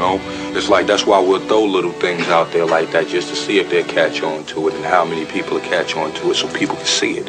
know? It's like that's why we'll throw little things out there like that just to see if they'll catch on to it and how many people will catch on to it so people can see it.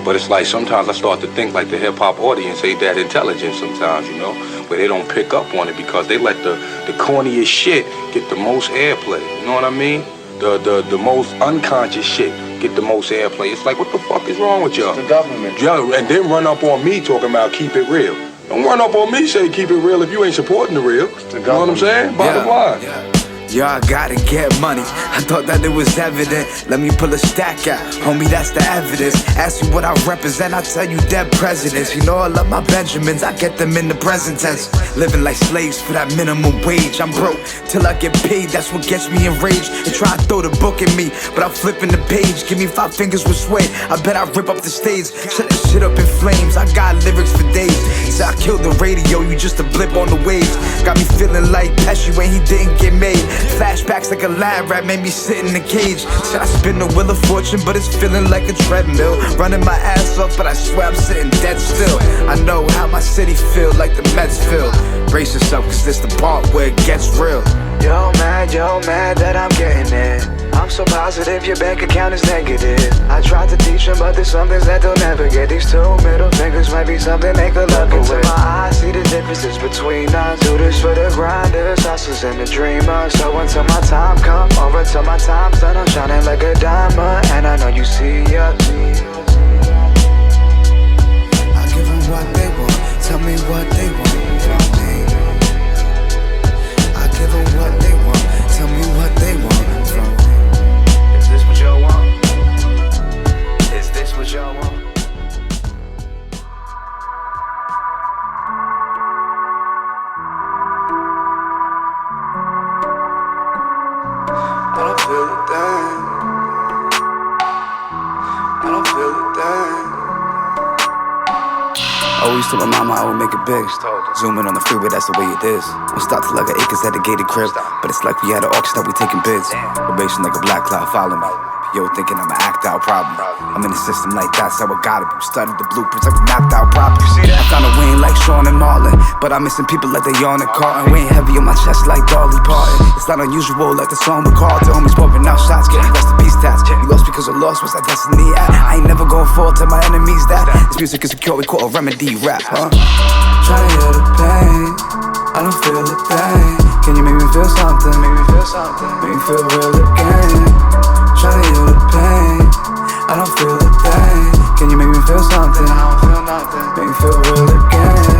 But it's like sometimes I start to think like the hip-hop audience ain't that intelligent sometimes, you know? Where they don't pick up on it because they let the corniest shit get the most airplay, you know what I mean? The most unconscious shit get the most airplay. It's like, what the fuck is wrong with y'all? It's the government. Yeah, and then run up on me talking about keep it real. Don't run up on me saying keep it real if you ain't supporting the real. You know what I'm saying? Bottom line. Yo, I gotta get money. I thought that it was evident. Let me pull a stack out, homie, that's the evidence. Ask me what I represent, I tell you dead presidents. You know I love my Benjamins, I get them in the present tense. Living like slaves for that minimum wage. I'm broke till I get paid, that's what gets me enraged. They try to throw the book at me, but I'm flipping the page. Give me 5 fingers with sway, I bet I rip up the stage. Set this shit up in flames, I got lyrics for days. Say I killed the radio, you just a blip on the waves. Got me feeling like Pesci when he didn't get made. Flashbacks like a lab rat made me sit in the cage. Said I spin the wheel of fortune, but it's feeling like a treadmill. Running my ass off, but I swear I'm sitting dead still. I know how my city feel, like the Mets feel. Brace yourself, cause this the part where it gets real. You're mad that I'm getting it. I'm so positive your bank account is negative. I tried to teach them, but there's some things that they'll never get. These 2 middle fingers might be something they could look into my eyes, see the differences between us. Do this for the grinders, hustlers and the dreamers. So until my time come, or until my time's done, I'm shining like a diamond, and I know you see us. I give them what they want, tell me what they want from me. I give them what they want, tell me what they want from me. Is this what y'all want? Is this what y'all want? I don't feel a thing. I don't feel a thing. I always told my mama I would make it big. Zoom in on the freeway, that's the way it is. We start to like an acres at a gated crib, but it's like we had an auction that we taking bids. Probation like a black cloud follow me. Yo, thinking I'm an act out problem. I'm in the system like that's how it gotta be. We studied the blueprints, every mapped out property. I found a Wayne like Sean and Marlon, but I'm missing people like they yawn and Carton. Wayne heavy on my chest like Dolly Parton. It's not unusual like the song with Carlton. Homies pumping out shots, getting rest in peace tats. We lost because of loss, what's that destiny at? I ain't never gonna fall to my enemies that. This music is a cure, we call a remedy rap, huh? Tryna heal the pain, I don't feel a thing. Can you make me feel something? Make me feel something. Make me feel real again. Tryna heal the pain, I don't feel a thing. Can you make me feel something? I don't feel nothing. Make me feel real again.